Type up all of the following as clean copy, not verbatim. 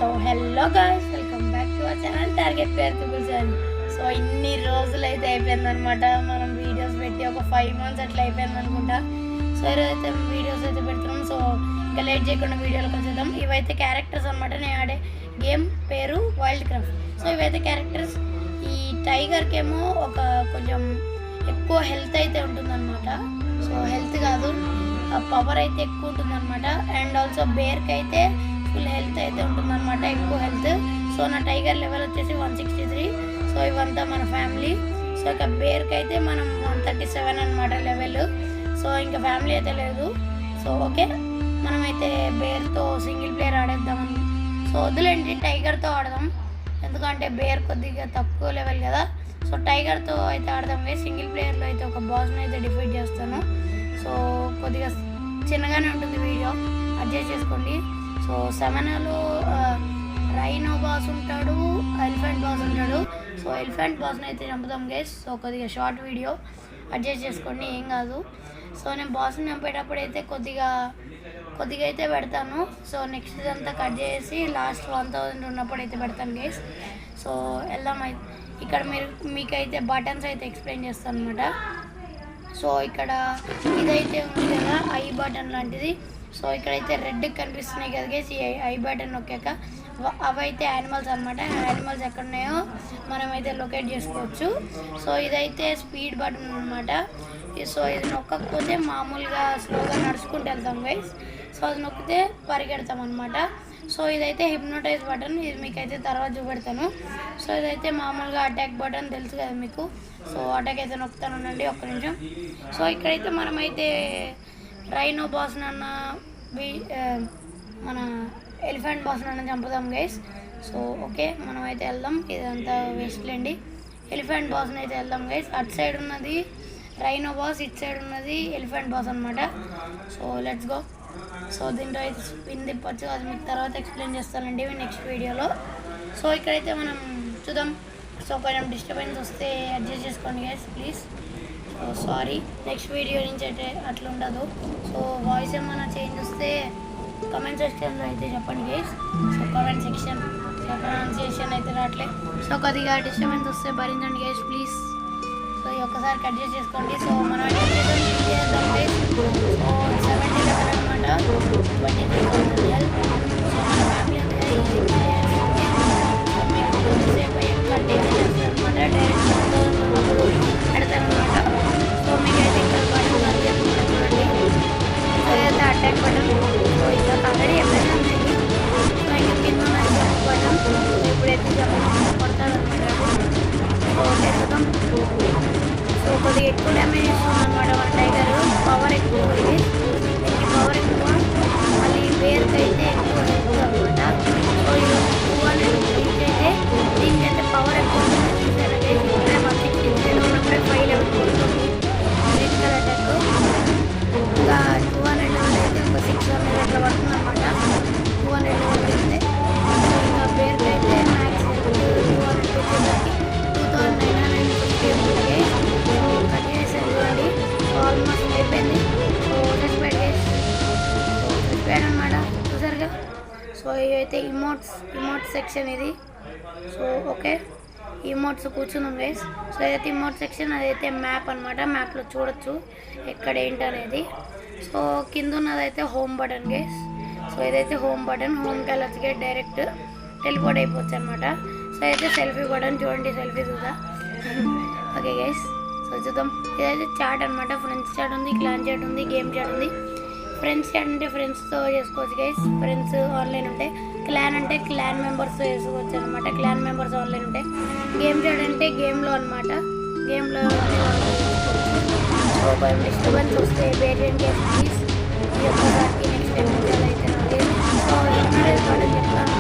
So hello guys, welcome back to our channel target పేరు తుగుల్సాన్. So ఇన్ని రోజులు అయితే అయిపోయిందనమాట, మనం వీడియోస్ పెట్టి ఒక 5 months అట్లా అయిపోయింది అనుకుంటా. సో ఈరోజైతే వీడియోస్ అయితే పెడుతున్నాం. సో ఇంకా లేట్ చేయకుండా వీడియోలోకి వచ్చేద్దాం. ఇవైతే క్యారెక్టర్స్ అనమాట, నేను ఆడే గేమ్ పేరు వైల్డ్ క్రాఫ్ట్. సో ఇవైతే క్యారెక్టర్స్. ఈ టైగర్కి ఏమో ఒక కొంచెం ఎక్కువ హెల్త్ అయితే ఉంటుందన్నమాట. సో హెల్త్ కాదు, పవర్ అయితే ఎక్కువ ఉంటుందన్నమాట. అండ్ ఆల్సో బేర్కి అయితే ఫుల్ హెల్త్ అయితే ఉంటుందన్నమాట, ఎక్కువ హెల్త్. సో నా టైగర్ లెవెల్ వచ్చేసి 163. సో ఇవంతా మన ఫ్యామిలీ. సో ఇక బేర్కి అయితే మనం 137 అనమాట లెవెల్. సో ఇంకా ఫ్యామిలీ అయితే లేదు. సో ఓకే, మనమైతే బేర్తో సింగిల్ ప్లేయర్ ఆడేద్దామని. సో వద్దులేండి, టైగర్తో ఆడదాం, ఎందుకంటే బేర్ కొద్దిగా తక్కువ లెవెల్ కదా. సో టైగర్తో అయితే ఆడదాం. సింగిల్ ప్లేయర్లో అయితే ఒక బాస్ని అయితే డిఫీట్ చేస్తాను. సో కొద్దిగా చిన్నగానే ఉంటుంది వీడియో, అడ్జస్ట్ చేసుకోండి. సో 7లో రైనో బాస్ ఉంటాడు, ఎలిఫెంట్ బాస్ ఉంటాడు. సో ఎలిఫెంట్ బాస్ని అయితే చంపుతాం గైస్. సో కొద్దిగా షార్ట్ వీడియో, అడ్జస్ట్ చేసుకోండి, ఏం కాదు. సో నేను బాస్ని చంపేటప్పుడు అయితే కొద్దిగా అయితే పెడతాను. సో నెక్స్ట్ ఇదంతా కట్ చేసి లాస్ట్ 1000 ఉన్నప్పుడు అయితే పెడతాను గైస్. సో వెళ్దాం. ఇక్కడ మీకైతే బటన్స్ అయితే ఎక్స్ప్లెయిన్ చేస్తాను అనమాట. సో ఇక్కడ ఇదైతే ఉంది కదా ఐ బటన్ లాంటిది. సో ఇక్కడైతే రెడ్ కనిపిస్తున్నాయి కదా గైస్, ఈ ఐ బటన్ నొక్కాక అవైతే యానిమల్స్ అనమాట. యానిమల్స్ ఎక్కడ ఉన్నాయో మనమైతే లొకేట్ చేసుకోవచ్చు. సో ఇదైతే స్పీడ్ బటన్ అనమాట. సో ఇది నొక్కకపోతే మామూలుగా స్లోగా నడుచుకుంటూ వెళ్తాం గైస్. సో అది నొక్కితే పరిగెడతాం అనమాట. సో ఇదైతే హిప్నోటైజ్ బటన్, ఇది మీకైతే తర్వాత చూపెడతాను. సో ఇదైతే మామూలుగా అటాక్ బటన్ తెలుసు కదా మీకు. సో అటాక్ అయితే నొక్కుతాను, ఉండండి ఒక్క నిమిషం. సో ఇక్కడైతే మనమైతే రైనో బాస్ నాన్న మన ఎలిఫెంట్ బాస్ నాన్న చంపుదాం గైస్. సో ఓకే, మనమైతే వెళ్దాం, ఇదంతా వేస్ట్లేండి. ఎలిఫెంట్ బాస్ని అయితే వెళ్దాం గైస్. అటు సైడ్ ఉన్నది రైనో బాస్, ఇటు సైడ్ ఉన్నది ఎలిఫెంట్ బాస్ అనమాట. So let's go. సో దీంట్లో అయితే స్పిన్ తిప్పచ్చు, అది మీకు తర్వాత ఎక్స్ప్లెయిన్ చేస్తానండి నెక్స్ట్ వీడియోలో. సో ఇక్కడైతే మనం చూద్దాం. సో కొంచెం డిస్టర్బెన్స్ వస్తే అడ్జస్ట్ చేసుకోండి guys please. So sorry, next video నుంచి అయితే అట్లా ఉండదు. సో వాయిస్ ఏమైనా చేంజ్ వస్తే కామెంట్ సెక్షన్లో అయితే చెప్పండి guys. So comment section, so pronunciation అయితే రావట్లే. సో కొద్దిగా డిస్టర్బెన్స్ వస్తే భరించండి గైస్ ప్లీజ్. సో ఈ ఒక్కసారి కట్ చేసుకోండి. సో మనం చేద్దాం గైస్. సో 70 లెవెల్ అనమాట, 23,000 రియల్. సో మన ఫ్యామిలీ అంతా మీకు కొద్దిసేపు కట్ చేసేస్తారు అనమాట. డైరెక్ట్ 1000 పెడతారనమాట. సో మీకైతే ఇంకా బటన్ చూడండి. సో ఏదైతే అటాక్ బటన్, సో ఇంకా ఆల్రెడీ ఎప్పుడైనా ఉంది. సో ఇంకా కింద జంప్ బటన్, ఇప్పుడైతే జంప్ కొడతారు అనమాట. సో చేద్దాం. సో కొద్దిగా ఎక్కువ డ్యామేజ్ ఇస్తుంది అనమాట మన టైగర్, పవర్ ఎక్కువ ఉంది. దీనికి పవర్ ఎక్కువ, మళ్ళీ బేర్కి అయితే ఎక్కువ హెల్త్ అనమాట. సో ఇది 200 రీచ్ అయితే దీనికైతే పవర్ ఎక్కువ ఉంటుంది. ఇప్పుడే 163 ఉన్నప్పుడే 5 లెవెల్ కొడుతుంది క్రిటికల్ అటాక్. ఇంకా 200 లెవెల్ అయితే ఒక 600 అట్లా పడుతుంది అనమాట. 200 లెవెల్ అయితే ఇంకా బేర్కి అయితే మ్యాక్స్ 200 వచ్చేసరికి 2950 ఉంటుంది. సో కట్ చేసేది చూడండి, ఆల్మోస్ట్ అయిపోయింది. సో రెస్పెక్ట్ అనమాట, చూసారుగా. సో ఇవైతే ఇమోట్స్ సెక్షన్ ఇది. సో ఓకే, ఇమోట్స్ కూర్చున్నాం గైస్. సో ఏదైతే ఇమోట్ సెక్షన్, అదైతే మ్యాప్ అనమాట. మ్యాప్లో చూడొచ్చు ఎక్కడ ఏంటి అనేది. సో కింద ఉన్నదైతే హోమ్ బటన్ గైస్. సో ఇదైతే హోమ్ బటన్, హోమ్కి వెళ్ళొచ్చుగా డైరెక్ట్ టెలిపోర్ట్ అయిపోవచ్చు అనమాట. సో అయితే సెల్ఫీ బటన్, చూడండి సెల్ఫీ చూద్దా. ఓకే గైస్, సో చూద్దాం. ఇదైతే చాట్ అనమాట. ఫ్రెండ్స్ చాట్ ఉంది, క్లాన్ చాట్ ఉంది, గేమ్ చాట్ ఉంది. ఫ్రెండ్స్ చాట్ అంటే ఫ్రెండ్స్తో చేసుకోవచ్చు గైస్, ఫ్రెండ్స్ ఆన్లైన్ ఉంటాయి. క్లాన్ అంటే క్లాన్ మెంబర్స్తో చేసుకోవచ్చు అనమాట, క్లాన్ మెంబర్స్ ఆన్లైన్ ఉంటాయి. గేమ్ చాట్ అంటే గేమ్లో అనమాట, గేమ్లో. సో కొంచెం డిస్టర్బెన్స్ వస్తే వేరియన్ గేమ్ ప్లీజ్. ఈ ఒక్కసారికి నెక్స్ట్ టైం అయితే నాకు. సో హిప్నటైజ్ బటన్ చెప్తాను.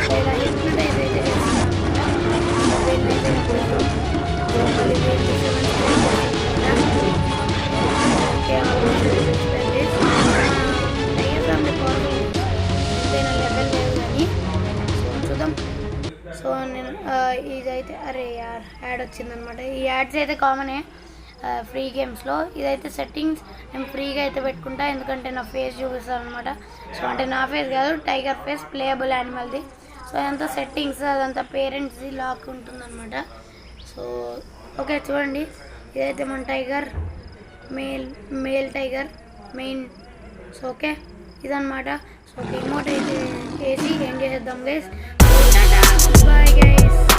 సో ఇలా హిప్నటైజ్ అయితే చేస్తున్నాను అనమాట. వీళ్ళైతే మళ్ళీ డిస్టర్బెన్స్ ఎంతైనా లెవెల్ లేదు కానీ. సో చూద్దాం. సో నేను ఇదైతే అరే యాడ్ వచ్చిందనమాట. ఈ యాడ్స్ అయితే కామనే, ఫ్రీ గేమ్స్లో. ఇదైతే సెట్టింగ్స్ నేను ఫ్రీగా అయితే పెట్టుకుంటా, ఎందుకంటే నా ఫేస్ చూపిస్తాను అనమాట. సో అంటే నా ఫేస్ కాదు, టైగర్ ఫేస్, ప్లేయబుల్ యానిమల్ది. సో అదంతా సెట్టింగ్స్, అదంతా పేరెంట్స్ది లాక్ ఉంటుందన్నమాట. సో ఓకే చూడండి, ఇదైతే మన tiger, male tiger main. So okay ఇదన్నమాట. సో రిమోట్ అయితే వేసి ఏం చేసేద్దాం గైస్. Bye guys.